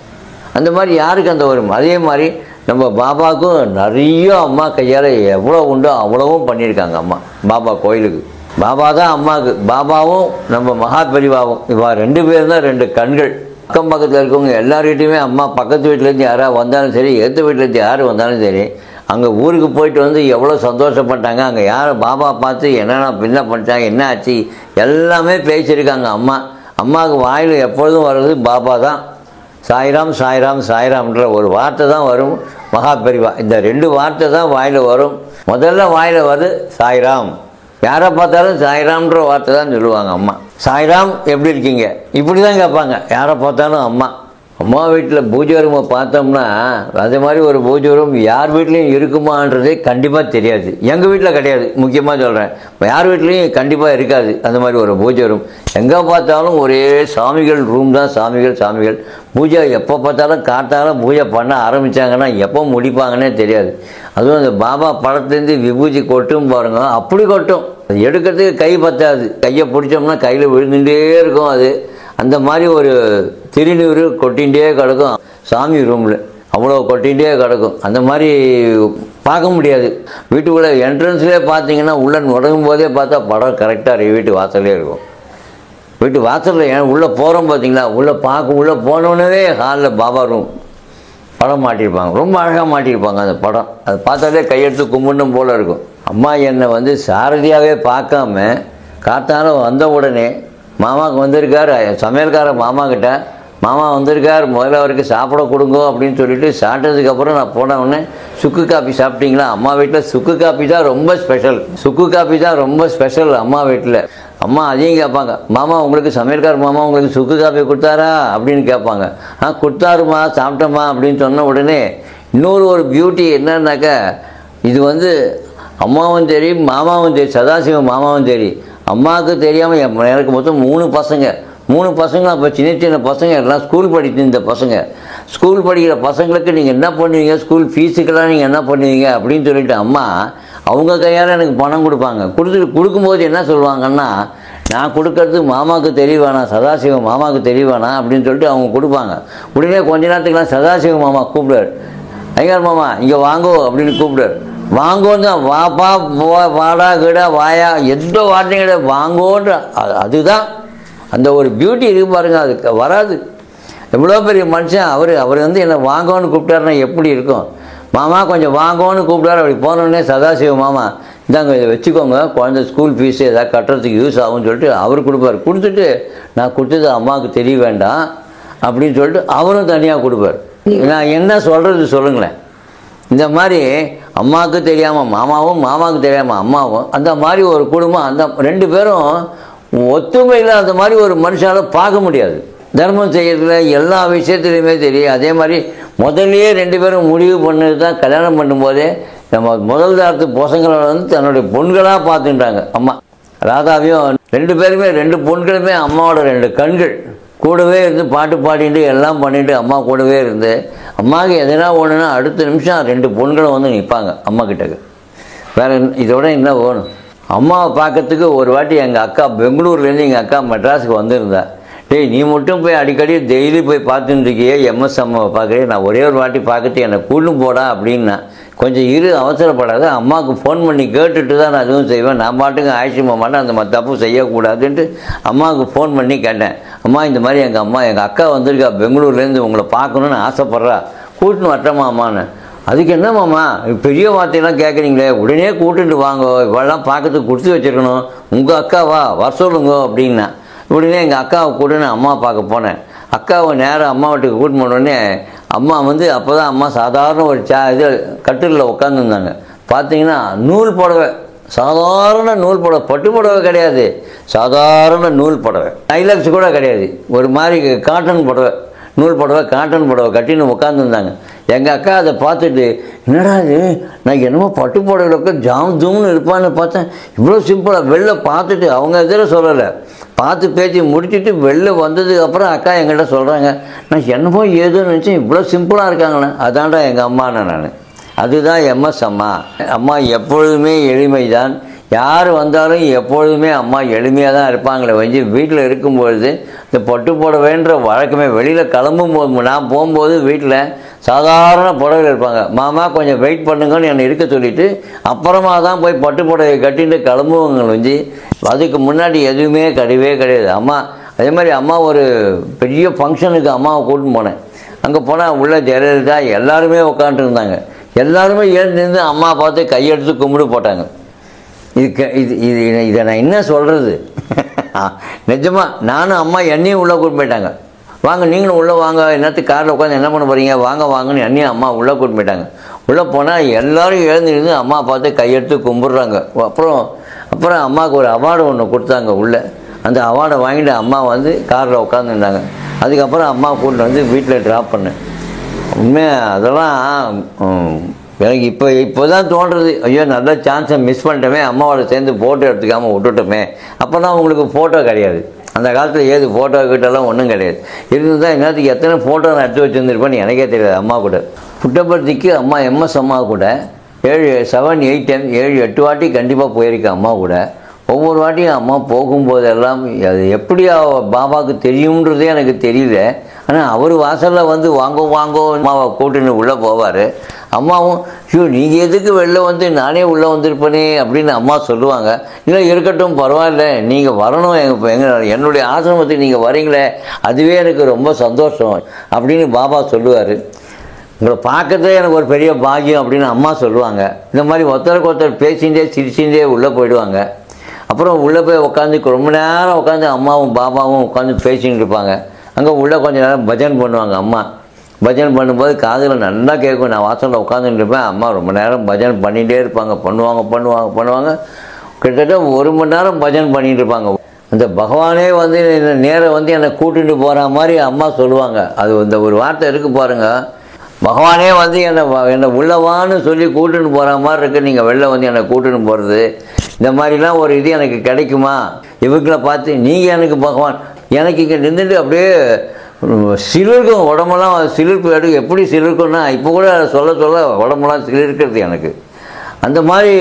Speaker 2: அந்த மாதிரி யாருக்கு அந்த வரும். அதே மாதிரி நம்ம பாபாவுக்கும் நிறைய அம்மா கையால் எவ்வளோ உண்டோ அவ்வளவும் பண்ணியிருக்காங்க அம்மா பாபா கோயிலுக்கு. பாபா தான் அம்மாவுக்கு. பாபாவும் நம்ம மகா பெரிவாவும் இவா 2 பேரும் தான் 2 கண்கள். அக்கம் பக்கத்தில் இருக்கவங்க எல்லார்கிட்டையுமே அம்மா பக்கத்து வீட்டிலேருந்து யாராவது வந்தாலும் சரி, எதிர்த்த வீட்டிலேருந்து யார் வந்தாலும் சரி, அங்கே ஊருக்கு போயிட்டு வந்து எவ்வளோ சந்தோஷப்பட்டாங்க, அங்கே யாரை பாபா பார்த்து என்னென்ன என்ன பண்ணிட்டாங்க, என்ன ஆச்சு எல்லாமே பேசியிருக்காங்க அம்மா. அம்மாவுக்கு வாயில் எப்பொழுதும் வர்றது பாபா தான். சாய்ராம் சாய்ராம் சாய்ராம்ன்ற ஒரு வார்த்தை தான் வரும் மகா பெரிவா. இந்த 2 வார்த்தை தான் வாயில் வரும். முதல்ல வாயில் வருது சாய்ராம். யாரை பார்த்தாலும் சாய்ராம்ன்ற வார்த்தை தான் சொல்லுவாங்க அம்மா. சாய்ராம் எப்படி இருக்கீங்க இப்படி தான் கேட்பாங்க யாரை பார்த்தாலும் அம்மா. அம்மா வீட்டில் பூஜை ரூமை பார்த்தோம்னா அதே மாதிரி ஒரு பூஜை ரூம் யார் வீட்லேயும் இருக்குமான்றதே கண்டிப்பாக தெரியாது. எங்கள் வீட்டில் கிடையாது, முக்கியமாக சொல்கிறேன். யார் வீட்லேயும் கண்டிப்பாக இருக்காது அந்த மாதிரி ஒரு பூஜை ரூம். எங்கே பார்த்தாலும் ஒரே சாமிகள் ரூம் தான், சாமிகள் சாமிகள். பூஜை எப்போ பார்த்தாலும் காத்தாலும் பூஜை பண்ண ஆரம்பித்தாங்கன்னா எப்போ முடிப்பாங்கன்னே தெரியாது. அதுவும் அந்த பாபா படத்துலேருந்து விபூதி கொட்டும் பாருங்க, அப்படி கொட்டும். அது எடுக்கிறதுக்கு கை பத்தாது. கையை பிடிச்சோம்னா கையில் விழுந்துட்டே இருக்கும். அது அந்த மாதிரி ஒரு திருநீர் கொட்டிகிட்டே கிடக்கும் சாமி ரூமில், அவ்வளோ கொட்டிகிட்டே கிடக்கும். அந்த மாதிரி பார்க்க முடியாது. வீட்டுக்குள்ளே என்ட்ரன்ஸ்லேயே பார்த்தீங்கன்னா உள்ள நுழையும் போதே பார்த்தா படம் கரெக்டாக வீட்டு வாசல்லே இருக்கும். வீட்டு வாசலில் உள்ளே போகிறோம் பார்த்தீங்களா, உள்ளே போனோன்னே ஹாலில் பாபா ரூம் படம் மாட்டியிருப்பாங்க. ரொம்ப அழகாக மாட்டியிருப்பாங்க அந்த படம். அது பார்த்தாலே கையெடுத்து கும்பிடணும் போல் இருக்கும். அம்மா என்னை சாரதியாகவே பார்க்காம காத்தாலும் வந்த உடனே மாமாவுக்கு வந்திருக்கார், சமையல்கார மாமா கிட்ட மாமா வந்திருக்கார், முதல்ல அவருக்கு சாப்பிட கொடுங்க அப்படின்னு சொல்லிட்டு சாப்பிட்டதுக்கப்புறம் நான் போன உடனே சுக்கு காப்பி சாப்பிட்டீங்களா? அம்மா வீட்டில் சுக்கு காப்பி தான் ரொம்ப ஸ்பெஷல். சுக்கு காப்பி தான் ரொம்ப ஸ்பெஷல் அம்மா வீட்டில். அம்மா அதையும் கேட்பாங்க, மாமா உங்களுக்கு சமையல்கார மாமா உங்களுக்கு சுக்கு காப்பி கொடுத்தாரா அப்படின்னு கேட்பாங்க. கொடுத்தாருமா, சாப்பிட்டோம்மா அப்படின்னு சொன்ன உடனே இன்னொரு ஒரு பியூட்டி என்னன்னாக்கா, இது அம்மாவும் தெரியும் மாமாவும் தெரியும், சதாசிவம் மாமாவும் தெரியும். அம்மாவுக்கு தெரியாமல் எனக்கு மொத்தம் 3 பசங்க. 3 பசங்க. அப்போ சின்ன பசங்க எல்லாம் ஸ்கூல் படித்து இந்த பசங்க ஸ்கூல் படிக்கிற பசங்களுக்கு நீங்கள் என்ன பண்ணுவீங்க, ஸ்கூல் ஃபீஸுக்கெல்லாம் நீங்கள் என்ன பண்ணுவீங்க அப்படின்னு சொல்லிட்டு அம்மா அவங்க கையால் எனக்கு பணம் கொடுப்பாங்க. கொடுக்கும்போது என்ன சொல்லுவாங்கன்னா, நான் கொடுக்கறது மாமாவுக்கு தெரிய வேணாம், சதாசிவம் மாமாவுக்கு தெரிய வேணாம் அப்படின்னு சொல்லிட்டு அவங்க கொடுப்பாங்க. உடனே கொஞ்ச நேரத்துக்குலாம் சதாசிவம் மாமா கூப்பிடுவார், ஐயர் மாமா இங்கே வாங்கோ அப்படின்னு கூப்பிடுவார். வாங்கோன்னு தான், வாப்பா வாடா கிடா வாயா எந்த வார்த்தையும் கிடையாது, வாங்கோன்ற அதுதான் அந்த ஒரு பியூட்டி இருக்கு பாருங்க, அதுக்கு வராது. எவ்வளோ பெரிய மனுஷன் அவர் என்னை வாங்கோன்னு கூப்பிட்டாருன்னா எப்படி இருக்கும்? மாமா கொஞ்சம் வாங்கோன்னு கூப்பிட்டாரு. அப்படி போனோடனே சதாசிவ மாமா இந்தாங்க இதை வச்சுக்கோங்க, குழந்தை ஸ்கூல் ஃபீஸு ஏதாவது கட்டுறதுக்கு யூஸ் ஆகும்னு சொல்லிட்டு அவர் கொடுப்பார். கொடுத்துட்டு நான் கொடுத்தது அம்மாவுக்கு தெரிய வேண்டாம் அப்படின்னு சொல்லிட்டு அவரும் தனியாக கொடுப்பார். நான் என்ன சொல்கிறது சொல்லுங்களேன். இந்த மாதிரி அம்மாவுக்கு தெரியாமல் மாமாவும், மாமாவுக்கு தெரியாமல் அம்மாவும், அந்த மாதிரி ஒரு குடும்பம், அந்த 2 பேரும் ஒத்துமையில் அந்த மாதிரி ஒரு மனுஷால பார்க்க முடியாது. தர்மம் செய்யறதுல எல்லா விஷயத்துலையுமே தெரியும். அதே மாதிரி முதல்லையே 2 பேரும் முடிவு பண்ணது தான் கல்யாணம் பண்ணும்போதே நம்ம முதல் தாரத்து பசங்களை தன்னுடைய பொண்களாக பார்த்துட்டாங்க அம்மா. ராதாவையும் 2 பேருமே 2 பொண்களுமே அம்மாவோட 2 கண்கள். கூடவே இருந்து பாட்டு பாடிட்டு எல்லாம் பண்ணிட்டு அம்மா கூடவே இருந்து அம்மாவுக்கு எதனா ஒன்றுனா அடுத்த நிமிஷம் 2 பொண்களும் நிற்பாங்க அம்மா கிட்டக்கு. வேறு இதோட என்ன வேணும்? அம்மாவை பார்க்கறதுக்கு ஒரு வாட்டி எங்கள் அக்கா பெங்களூர்லேருந்து எங்கள் அக்கா மெட்ராஸுக்கு வந்திருந்தா. டேய் நீ மட்டும் போய் அடிக்கடி டெய்லி போய் பார்த்துட்டு இருக்கியே எம்எஸ் அம்மாவை பார்க்குறேன், நான் ஒரே ஒரு வாட்டி பார்க்கறது என்னை கூட்டு போடா அப்படின்னா. கொஞ்சம் அவசரப்படாத, அம்மாவுக்கு ஃபோன் பண்ணி கேட்டுட்டு தான் நான் அதுவும் செய்வேன், நான் பாட்டுக்கு ஆயிடுச்சுமா மாட்டேன், அந்த தப்பு செய்யக்கூடாதுன்ட்டு அம்மாவுக்கு ஃபோன் பண்ணி கேட்டேன். அம்மா இந்த மாதிரி எங்கள் அக்கா வந்திருக்கா பெங்களூர்லேருந்து, உங்களை பார்க்கணுன்னு ஆசைப்பட்றா, கூட்டுன்னு வரட்டமா அம்மான்னு. அதுக்கு என்ன மாமா பெரிய வார்த்தையெல்லாம் கேட்குறீங்களே, உடனே கூட்டுட்டு வாங்க, இவெல்லாம் பார்க்கறதுக்கு கொடுத்து வச்சுருக்கணும், உங்கள் அக்காவா வர சொல்லுங்க அப்படின்னா. உடனே எங்கள் அக்காவை கூட்டுன்னு அம்மா பார்க்க போனேன். அக்காவை நேரம் அம்மா வீட்டுக்கு கூட்டு போனோடனே அம்மா அப்போ தான் அம்மா சாதாரண ஒரு இது கட்டிலில் உட்காந்துருந்தாங்க. பார்த்தீங்கன்னா நூல் புடவை, சாதாரண நூல் புடவை, பட்டு புடவை கிடையாது, சாதாரண நூல் புடவை, ஐலக்ஸ் கூட கிடையாது, ஒரு மாதிரி காட்டன் புடவை, நூல் புடவை காட்டன் புடவை கட்டின்னு உட்காந்துருந்தாங்க. எங்கள் அக்கா அதை பார்த்துட்டு, என்னடா இது நான் என்னமோ பட்டு புடவையில் ஜாம் ஜூம்னு இருப்பான்னு பார்த்தேன், இவ்வளோ சிம்பிளாக வெளில பார்த்துட்டு அவங்க எதில் சொல்லலை, பார்த்து பேச்சு முடிச்சுட்டு வெளில வந்ததுக்கப்புறம் அக்கா எங்கள்கிட்ட சொல்கிறாங்க, நான் என்னமோ ஏதோன்னு நினச்சேன், இவ்வளோ சிம்பிளாக இருக்காங்களே, அதான்டா எங்கள் அம்மாண்ணே நான். அதுதான் எம்எஸ் அம்மா. அம்மா எப்பொழுதுமே எளிமை தான். யார் வந்தாலும் எப்பொழுதுமே அம்மா எளிமையாக தான் இருப்பாங்களே வஞ்சி. வீட்டில் இருக்கும்பொழுது இந்த பட்டு போட வேண்ட வழக்கமே வெளியில் கிளம்பும்போது, நான் போகும்போது வீட்டில் சாதாரண புடவையில் இருப்பாங்க. மாமா கொஞ்சம் வெயிட் பண்ணுங்கன்னு என்னை இருக்க சொல்லிவிட்டு அப்புறமா தான் போய் பட்டு புடவை கட்டிட்டு கிளம்புவங்க வந்து. அதுக்கு முன்னாடி எதுவுமே கிடையாது. அம்மா அதே மாதிரி அம்மா ஒரு பெரிய ஃபங்க்ஷனுக்கு அம்மாவை கூட்டின்னு போனேன். அங்கே போனால் உள்ள ஜெயலலிதா எல்லாருமே உட்காந்துருந்தாங்க. எல்லாருமே எழுந்திருந்து அம்மா பார்த்து கையெடுத்து கும்பிடு போட்டாங்க. இதை நான் என்ன சொல்கிறது? நிஜமாக நானும் அம்மா என்னையும் உள்ளே கூட்டு போயிட்டாங்க. வாங்க நீங்களும் உள்ளே வாங்க, என்னத்துக்கு காரில் உட்காந்து என்ன பண்ண போகிறீங்க, வாங்கன்னு என்னையும் அம்மா உள்ளே கூட்டு போயிட்டாங்க. உள்ளே போனால் எல்லோரும் எழுந்திருந்து அம்மா பார்த்து கையெடுத்து கும்பிட்றாங்க. அப்புறம் அம்மாவுக்கு ஒரு அவார்டு ஒன்று கொடுத்தாங்க உள்ளே. அந்த அவார்டை வாங்கிட்டு அம்மா வந்து காரில் உட்காந்துருந்தாங்க. அதுக்கப்புறம் அம்மா கூட்டிட்டு வந்து வீட்டில் ட்ராப் பண்ணேன். உண்மையாக அதெல்லாம் எனக்கு இப்போ தான் தோன்றுறது, ஐயோ நல்ல சான்ஸை மிஸ் பண்ணிட்டோமே, அம்மாவோட சேர்ந்து ஃபோட்டோ எடுத்துக்காமல் விட்டுட்டோமே. அப்போ தான் உங்களுக்கு ஃபோட்டோ கிடையாது. அந்த காலத்தில் ஏது ஃபோட்டோ கிட்டலாம் ஒன்றும் கிடையாது. இருந்தால் என்னத்துக்கு எத்தனை ஃபோட்டோ நான் எடுத்து வச்சுருந்துருப்பேன்னு எனக்கே தெரியாது. அம்மா கூட புட்டபர்த்திக்கு அம்மா எம்எஸ் அம்மா கூட 7, 8 வாட்டி கண்டிப்பாக போயிருக்கேன் அம்மா கூட. ஒவ்வொரு வாட்டியும் அம்மா போகும்போதெல்லாம் அது எப்படி பாபாவுக்கு தெரியுன்றதே எனக்கு தெரியல. ஆனால் அவர் வாசலில் வந்து வாங்கோ அம்மாவை கூட்டுன்னு உள்ளே போவார். அம்மாவும் ஐயோ நீங்கள் எதுக்கு வெளில வந்து நானே உள்ளே வந்திருப்பேனே அப்படின்னு அம்மா சொல்லுவாங்க. இல்லை இருக்கட்டும் பரவாயில்ல, நீங்கள் வரணும், என்னுடைய ஆசிரமத்துக்கு நீங்கள் வரீங்களே அதுவே எனக்கு ரொம்ப சந்தோஷம் அப்படின்னு பாபா சொல்லுவார். உங்களை பார்க்கறதே எனக்கு ஒரு பெரிய பாக்கியம் அப்படின்னு அம்மா சொல்லுவாங்க. இந்த மாதிரி ஒருத்தருக்கு ஒருத்தர் பேசிகிட்டே சிரிச்சுட்டே உள்ளே போயிடுவாங்க. அப்புறம் உள்ளே போய் உட்காந்து ரொம்ப நேரம் உட்காந்து அம்மாவும் பாபாவும் உட்காந்து பேசிகிட்டு இருப்பாங்க. அங்கே உள்ளே கொஞ்சம் நேரம் பஜன் பண்ணுவாங்க. அம்மா பஜன் பண்ணும்போது காதில் நல்லா கேட்கும். நான் வாசலில் உட்காந்துட்டு இருப்பேன். அம்மா ரொம்ப நேரம் பஜன் பண்ணிகிட்டே இருப்பாங்க. பண்ணுவாங்க. கிட்டத்தட்ட 1 மணி நேரம் பஜன் பண்ணிகிட்டு இருப்பாங்க. அந்த பகவானே வந்து நேரம் வந்து என்னை கூட்டிகிட்டு போகிற மாதிரி அம்மா சொல்லுவாங்க. அது இந்த ஒரு வார்த்தை இருக்குது பாருங்கள், பகவானே வந்து என்னை உள்ளவான்னு சொல்லி கூட்டுன்னு போகிற மாதிரி இருக்குது. நீங்கள் வெளில வந்து என்னை கூட்டுன்னு போகிறது இந்த மாதிரிலாம் ஒரு இது எனக்கு கிடைக்குமா? இவங்களை பார்த்து நீங்கள் எனக்கு பகவான், எனக்கு இங்கே நின்றுட்டு அப்படியே சிலிர்க்கும் உடம்பெல்லாம் சிலிர்ப்பு எடுக்கும். எப்படி சிலிர்க்குன்னா இப்போ கூட சொல்ல உடம்பெல்லாம் சிலிர்க்கிறது எனக்கு. அந்த மாதிரி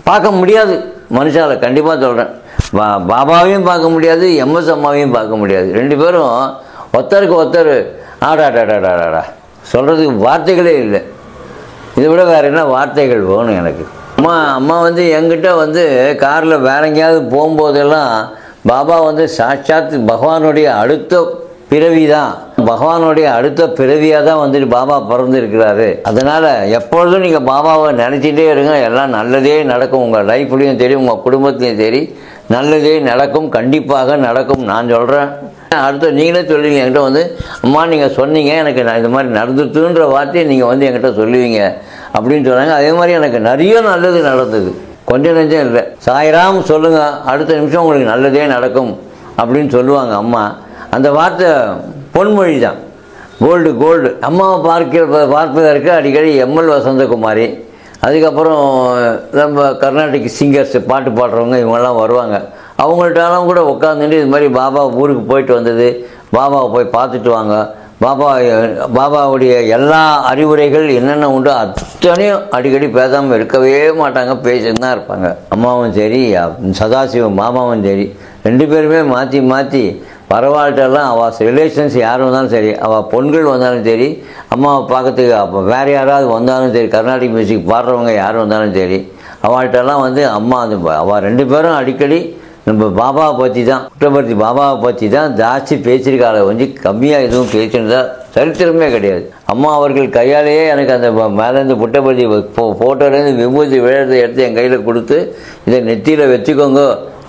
Speaker 2: பார்க்க முடியாது மனுஷால, கண்டிப்பாக சொல்கிறேன். பாபாவையும் பார்க்க முடியாது, எம்எஸ் அம்மாவையும் பார்க்க முடியாது. 2 பேரும் ஒருத்தருக்கு ஒருத்தர் ஆடாடாடாடாடா சொல்கிறதுக்கு வார்த்தைகளே இல்லை. இதை விட வேறு என்ன வார்த்தைகள் வேணும் எனக்கு? அம்மா வந்து என்கிட்ட வந்து காரில் வேற எங்கேயாவது போகும்போதெல்லாம் பாபா வந்து சாட்சாத் பகவானுடைய அடுத்த பிறவி தான், பகவானுடைய அடுத்த பிறவியாக தான் வந்துட்டு பாபா பிறந்திருக்கிறாரு. அதனால் எப்பொழுதும் நீங்கள் பாபாவை நினச்சிட்டே இருங்க. எல்லாம் நல்லதே நடக்கும். உங்கள் லைஃப்லேயும் சரி, உங்கள் குடும்பத்துலேயும் சரி நல்லதே நடக்கும், கண்டிப்பாக நடக்கும். நான் சொல்கிறேன். அடுத்த நீங்களே சொல்லுவீங்க என்கிட்ட வந்து, அம்மா நீங்கள் சொன்னீங்க எனக்கு இந்த மாதிரி நடந்துட்டுன்ற வார்த்தையை நீங்கள் வந்து என்கிட்ட சொல்லுவீங்க அப்படின்னு சொன்னாங்க. அதே மாதிரி எனக்கு நிறைய நல்லது நடந்தது, கொஞ்சம் நெஞ்சம் இல்லை. சாய்ராம் சொல்லுங்கள், அடுத்த நிமிஷம் உங்களுக்கு நல்லதே நடக்கும் அப்படின்னு சொல்லுவாங்க அம்மா. அந்த வார்த்தை பொன்மொழி தான், கோல்டு. அம்மாவை பார்ப்பதற்கு அடிக்கடி எம்எல் வசந்தகுமாரி, அதுக்கப்புறம் நம்ம கர்நாடிக் சிங்கர்ஸ் பாட்டு பாடுறவங்க இவங்கெல்லாம் வருவாங்க. அவங்கள்ட்டாலும் கூட உட்காந்துட்டு இது மாதிரி பாபா ஊருக்கு போயிட்டு வந்தது, பாபாவை போய் பார்த்துட்டு வாங்க, பாபாவுடைய எல்லா அறிவுரைகள் என்னென்ன உண்டோ அத்தனையும் அடிக்கடி பேசாமல் இருக்கவே மாட்டாங்க, பேசிட்டு தான் இருப்பாங்க. அம்மாவும் சரி, சதாசிவம் மாமாவும் சரி, 2 பேருமே மாற்றி பரவாயில்ட்டெல்லாம் அவள் ரிலேஷன்ஸ் யார் வந்தாலும் சரி, அவள் பொண்கள் வந்தாலும் சரி, அம்மாவை பார்க்கறதுக்கு அப்போ வேறு யாராவது வந்தாலும் சரி, கர்நாடிக் மியூசிக் பாடுறவங்க யார் வந்தாலும் சரி, அவள்கிட்டலாம் வந்து அம்மா அவள் 2 பேரும் அடிக்கடி நம்ம பாபாவை பற்றி தான், புட்டபர்த்தி பாபாவை பற்றி தான் ஜாஸ்தி பேசியிருக்காள வந்து கம்மியாக எதுவும் பேசினதா சரித்திரமே கிடையாது. அம்மா அவர்கள் கையாலேயே எனக்கு அந்த மேலேருந்து புட்டபர்த்தி ஃபோட்டோலேருந்து விபூதி விழுறதை எடுத்து என் கையில் கொடுத்து, இதை நெத்தியில் வச்சுக்கோங்க,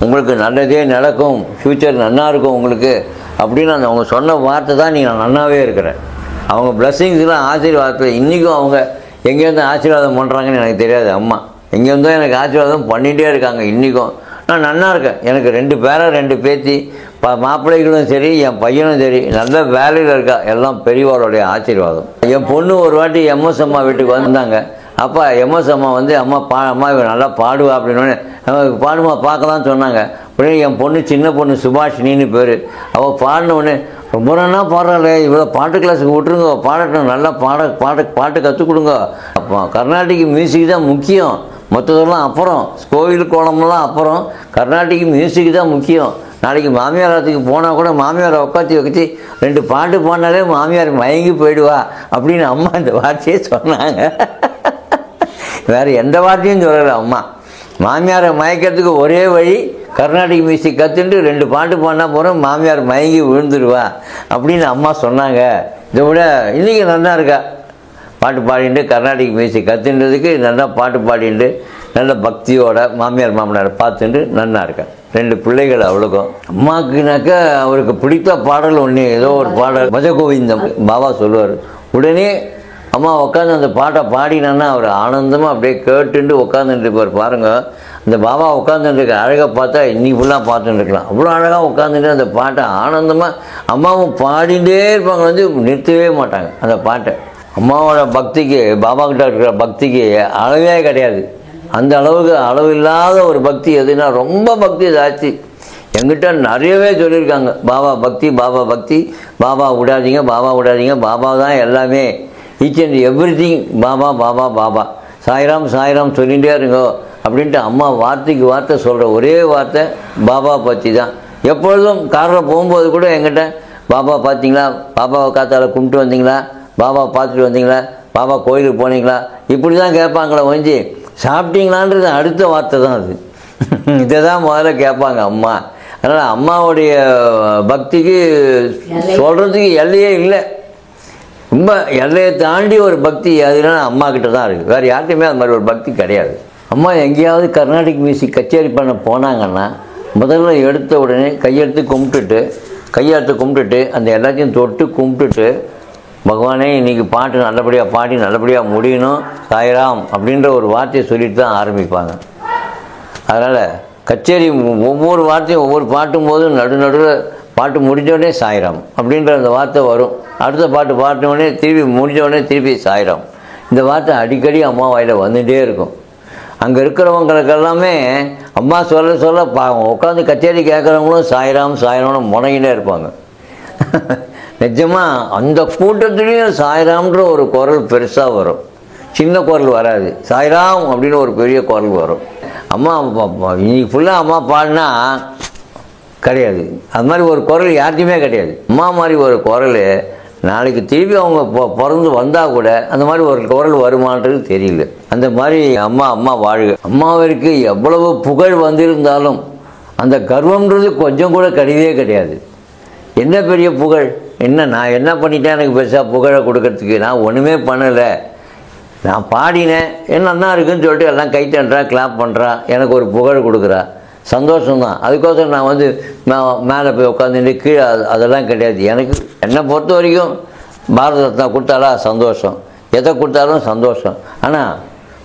Speaker 2: உங்களுக்கு நல்லதே நடக்கும், ஃப்யூச்சர் நல்லா இருக்கும் உங்களுக்கு அப்படின்னு அவங்க சொன்ன வார்த்தை தான் நீங்கள் நல்லாவே இருக்கிறேன். அவங்க பிளஸ்ஸிங்ஸ்லாம் ஆசீர்வாதத்தில் இன்றைக்கும் அவங்க எங்கேருந்து ஆசீர்வாதம் பண்ணுறாங்கன்னு எனக்கு தெரியாது. அம்மா எங்கேருந்தோ எனக்கு ஆசீர்வாதம் பண்ணிகிட்டே இருக்காங்க இன்றைக்கும். நான் நல்லா இருக்கேன். எனக்கு 2 பேரை 2 பேத்தி, மாப்பிள்ளைகளும் சரி, என் பையனும் சரி நல்ல வேலையில் இருக்கா. எல்லாம் பெரியவாளுடைய ஆசீர்வாதம். என் பொண்ணு ஒரு வாட்டி எம்எஸ் அம்மா வீட்டுக்கு வந்தாங்க. அப்போ எம்எஸ் அம்மா வந்து அம்மா இவன் நல்லா பாடுவா அப்படின்னு பாடுமா பார்க்கலான்னு சொன்னாங்க. உடனே என் பொண்ணு சின்ன பொண்ணு சுபாஷினின்னு பேர், அவள் பாடினவுடனே ரொம்ப நல்லா பாடுறாளே, இவ்வளோ பாட்டு கிளாஸுக்கு விட்டுருங்க, பாடட்டும், நல்லா பாட்டு கற்றுக் கொடுங்க. அப்போ கர்நாடிக் மியூசிக் தான் முக்கியம், மற்றதெல்லாம் அப்புறம், கோவில் கோலமெல்லாம் அப்புறம், கர்நாடிக் மியூசிக் தான் முக்கியம். நாளைக்கு மாமியார் ஆத்துக்கு போனால் கூட மாமியாரை உட்காத்தி வச்சு 2 பாட்டு பாடினாலே மாமியார் மயங்கி போயிடுவா அப்படின்னு அம்மா இந்த வார்த்தையே சொன்னாங்க. வேறு எந்த வார்த்தையும் சொல்லலை அம்மா. மாமியாரை மயக்கிறதுக்கு ஒரே வழி கர்நாடிக் மியூசிக் கற்றுட்டு 2 பாட்டு பாடினா போகிறோம், மாமியார் மயங்கி விழுந்துருவா அப்படின்னு அம்மா சொன்னாங்க. இதை விட இன்றைக்கி நல்லா இருக்கா, பாட்டு பாடிட்டு கர்நாடிக் மியூசிக் கற்றுன்றதுக்கு நல்லா பாட்டு பாடிட்டு நல்ல பக்தியோட மாமியார் மாமனாரை பார்த்துட்டு நல்லா இருக்கேன். 2 பிள்ளைகள் அவ்வளோக்கும். அம்மாவுக்குனாக்கா அவருக்கு பிடித்த பாடல் ஒன்று, ஏதோ ஒரு பாடல் பஜகோவிந்தம் பாபா சொல்லுவார். உடனே அம்மா உட்காந்து அந்த பாட்டை பாடினான்னா அவர் ஆனந்தமாக அப்படியே கேட்டுட்டு உட்காந்துட்டு இருப்பார். பாருங்கள், அந்த பாபா உட்காந்துருக்க அழகை பார்த்தா இன்னைக்கு ஃபுல்லாக பார்த்துட்டு இருக்கலாம். அவ்வளோ அழகாக உட்காந்துட்டு அந்த பாட்டை ஆனந்தமாக அம்மாவும் பாடிகிட்டே இருப்பாங்க, நிறுத்தவே மாட்டாங்க அந்த பாட்டை. அம்மாவோட பக்திக்கு, பாபா கிட்ட இருக்கிற பக்திக்கு அளவே கிடையாது. அந்த அளவுக்கு அளவில்லாத ஒரு பக்தி எதுனா ரொம்ப பக்தி ஜாஸ்தி. எங்கிட்ட நிறையவே சொல்லியிருக்காங்க, பாபா பக்தி, பாபா பக்தி, பாபா விடாதீங்க, பாபா விடாதீங்க, பாபா தான் எல்லாமே, each and everything, Baba Baba Baba, Sairam Sairam சொல்லிகிட்டே இருங்கோ அப்படின்ட்டு அம்மா வார்த்தைக்கு வார்த்தை சொல்கிற ஒரே வார்த்தை பாபா பற்றி தான். எப்பொழுதும் காரில் போகும்போது கூட எங்கிட்ட பாபா பார்த்தீங்களா, பாபாவை காத்தால கும்பிட்டு வந்தீங்களா, பாபா பார்த்துட்டு வந்தீங்களா, பாபா கோயிலுக்கு போனீங்களா, இப்படி தான் கேட்பாங்களே ஒழிஞ்சு சாப்பிட்டீங்களான்றது அடுத்த வார்த்தை தான் அது. இதை தான் முதல்ல கேட்பாங்க அம்மா. அதனால் அம்மாவுடைய பக்திக்கு சொல்கிறதுக்கு எல்லையே இல்லை. ரொம்ப எல்லையை தாண்டி ஒரு பக்தி அதுனா அம்மா கிட்ட தான் இருக்குது. வேறு யார்கிட்டையுமே அது மாதிரி ஒரு பக்தி கிடையாது. அம்மா எங்கேயாவது கர்நாடிக் மியூசிக் கச்சேரி பண்ண போனாங்கன்னா முதல்ல எடுத்த உடனே கையெடுத்து கும்பிட்டுட்டு அந்த எல்லாத்தையும் தொட்டு கும்பிட்டுட்டு, பகவானே இன்றைக்கி பாட்டு நல்லபடியாக பாடி நல்லபடியாக முடியணும் சாய்ராம் அப்படின்ற ஒரு வார்த்தையை சொல்லிட்டு தான் ஆரம்பிப்பாங்க. அதனால் கச்சேரி ஒவ்வொரு வார்த்தையும் ஒவ்வொரு பாட்டும் போதும் நடுநடுவில் பாட்டு முடிஞ்சோடனே சாய்ராம் அப்படின்ற அந்த வார்த்தை வரும். அடுத்த பாட்டு பாடினோடனே திருப்பி முடிஞ்சோடனே திருப்பி சாய்ராம். இந்த வார்த்தை அடிக்கடி அம்மா வாயில் வந்துகிட்டே இருக்கும். அங்கே இருக்கிறவங்களுக்கெல்லாமே அம்மா சொல்ல சொல்ல பாவம் உட்காந்து கச்சேரி கேட்குறவங்களும் சாய்ராம் சாய்ராம்னு முனைகிட்டே இருப்பாங்க. நிஜமாக அந்த கூட்டத்துலேயும் சாய்ராம்ன்ற ஒரு குரல் பெருசாக வரும், சின்ன குரல் வராது. சாய்ராம் அப்படின்னு ஒரு பெரிய குரல் வரும். அம்மா இன்னைக்கு ஃபுல்லாக அம்மா பாடினா கிடையாது, அது மாதிரி ஒரு குரல் யார்ட்டையுமே கிடையாது. அம்மா மாதிரி ஒரு குரல் நாளைக்கு திருப்பி அவங்க பிறந்து வந்தால் கூட அந்த மாதிரி ஒரு குரல் வருமானது தெரியல. அந்த மாதிரி அம்மா வாழ்க. அம்மாவிற்கு எவ்வளவு புகழ் வந்திருந்தாலும் அந்த கர்வம்ன்றது கொஞ்சம் கூட கிடையவே கிடையாது. என்ன பெரிய புகழ், என்ன நான் என்ன பண்ணிட்டேன் எனக்கு பெருசாக புகழை கொடுக்கறதுக்கு? நான் ஒன்றுமே பண்ணலை. நான் பாடினேன், என்ன இருக்குன்னு சொல்லிட்டு எல்லாம் கைத்தன்றா கிளாப் பண்ணுறா, எனக்கு ஒரு புகழ் கொடுக்குறா, சந்தோஷம்தான். அதுக்கோசரம் நான் மேலே போய் உட்காந்துட்டு கீழே அதெல்லாம் கிடையாது. எனக்கு என்னை பொறுத்த வரைக்கும் பாரத ரத்னா கொடுத்தாலா சந்தோஷம், எதை கொடுத்தாலும் சந்தோஷம். ஆனால்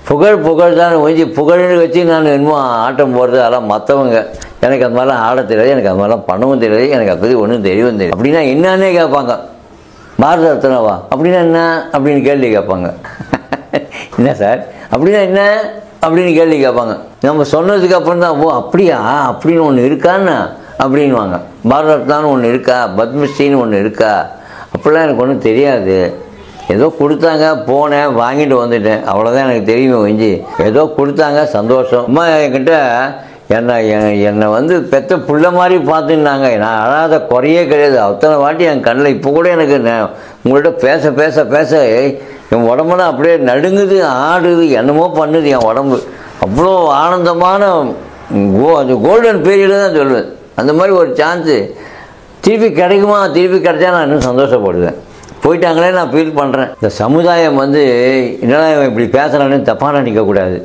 Speaker 2: புகழ் தான் ஒழிஞ்சு புகழ்னு வச்சு நான் என்னமோ ஆட்டம் போடுறது அதெல்லாம் மற்றவங்க. எனக்கு அது மாதிரிலாம் ஆட தெரியாது, எனக்கு அது மாதிரிலாம் பண்ணவும் தெரியாது, எனக்கு அதை பற்றி ஒன்றும் தெரியவும் தெரியும். அப்படின்னா என்னன்னே கேட்பாங்க, பாரத ரத்னாவா அப்படின்னா என்ன அப்படின்னு கேள்வி கேட்பாங்க. என்ன சார் அப்படின்னா என்ன அப்படின்னு கேள்வி கேட்பாங்க. நம்ம சொன்னதுக்கு அப்புறம் தான், ஓ அப்படியா அப்படின்னு ஒன்று இருக்கான்னு அப்படின்வாங்க. பாரத ரத்னான்னு ஒன்று இருக்கா, பத்மஸ்ரீன்னு ஒன்று இருக்கா, அப்படிலாம் எனக்கு ஒன்றும் தெரியாது. ஏதோ கொடுத்தாங்க, போனேன், வாங்கிட்டு வந்துட்டேன், அவ்வளோதான் எனக்கு தெரியுமே ஒழிஞ்சு. ஏதோ கொடுத்தாங்க, சந்தோஷம். அம்மா என்கிட்ட என்னை பெற்ற புள்ள மாதிரி பார்த்துன்னாங்க. நான் அழாத குறையே கிடையாது. அத்தனை வாட்டி என் கண்ணில் இப்போ கூட எனக்கு உங்கள்கிட்ட பேச பேச பேச என் உடம்புலாம் அப்படியே நடுங்குது, ஆடுது, என்னமோ பண்ணுது என் உடம்பு. அவ்வளோ ஆனந்தமான அது கோல்டன் பீரியடு தான் சொல்லுவேன். அந்த மாதிரி ஒரு சான்ஸு திருப்பி கிடைக்குமா, திருப்பி கிடைச்சா நான் இன்னும் சந்தோஷப்படுவேன். போயிட்டாங்களே நான் ஃபீல் பண்ணுறேன். இந்த சமுதாயம் என்னடா இப்படி பேசுகிறான்னு தப்பாக நினைக்கக்கூடாது.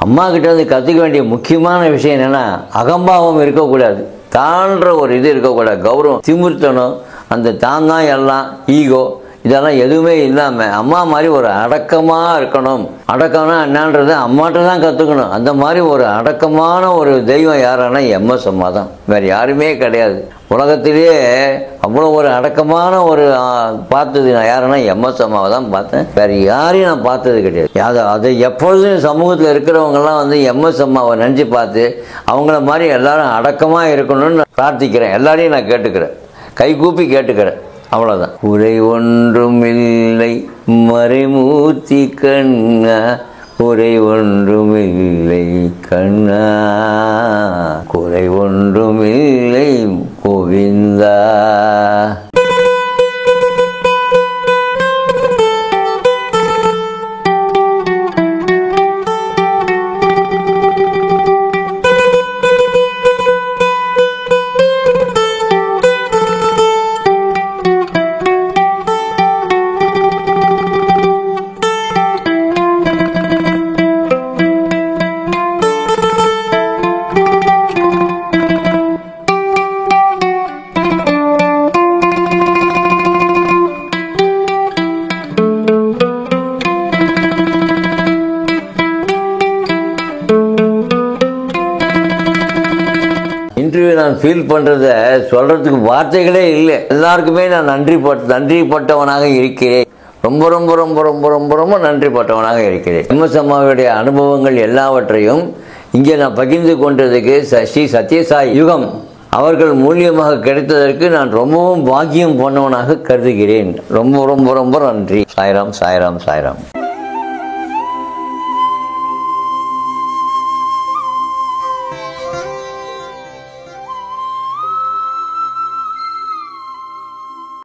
Speaker 2: அம்மா கிட்ட கற்றுக்க வேண்டிய முக்கியமான விஷயம் என்னென்னா, அகம்பாவம் இருக்கக்கூடாது, தான்ற ஒரு இது இருக்கக்கூடாது, கௌரவம், திமிர்த்தனம், அந்த தான் எல்லாம், ஈகோ, இதெல்லாம் எதுவுமே இல்லாமல் அம்மா மாதிரி ஒரு அடக்கமாக இருக்கணும். அடக்கம்னா என்னன்றது அம்மாட்ட தான் கற்றுக்கணும். அந்த மாதிரி ஒரு அடக்கமான ஒரு தெய்வம் யாருன்னா எம்எஸ் அம்மா தான், வேறு யாருமே கிடையாது. உலகத்திலேயே அவ்வளோ ஒரு அடக்கமான ஒரு பார்த்தது நான் யாருன்னா எம்எஸ் அம்மாவை தான் பார்த்தேன், வேறு யாரையும் நான் பார்த்தது கிடையாது. அதை எப்பொழுதும் சமூகத்தில் இருக்கிறவங்கெல்லாம் எம்எஸ் அம்மாவை நினச்சி பார்த்து அவங்கள மாதிரி எல்லாரும் அடக்கமாக இருக்கணும்னு நான் பிரார்த்திக்கிறேன். எல்லாரையும் நான் கேட்டுக்கிறேன், கை கூப்பி கேட்டுக்கிறேன், அவ்வளோதான். குறை ஒன்றும் இல்லை மறைமூர்த்தி கண்ணா, குறை ஒன்றும் இல்லை கண்ணா. குறை ஒன்றுமில்லை கோவிந்தா. நான் ஃபீல் பண்ணுறத சொல்கிறதுக்கு வார்த்தைகளே இல்லை. எல்லாருக்குமே நான் நன்றிப்பட்டவனாக இருக்கிறேன். ரொம்ப ரொம்ப ரொம்ப ரொம்ப ரொம்ப ரொம்ப நன்றிப்பட்டவனாக இருக்கிறேன். எம்எஸ் அம்மாவுடைய அனுபவங்கள் எல்லாவற்றையும் இங்கே நான் பகிர்ந்து கொண்டதுக்கு ஸ்ரீ சத்யசாய் யுகம் அவர்கள் மூலியமாக கிடைத்ததற்கு நான் ரொம்பவும் பாக்கியம் பண்ணவனாக கருதுகிறேன். ரொம்ப ரொம்ப ரொம்ப நன்றி. சாய்ராம் சாய்ராம் சாய்ராம்.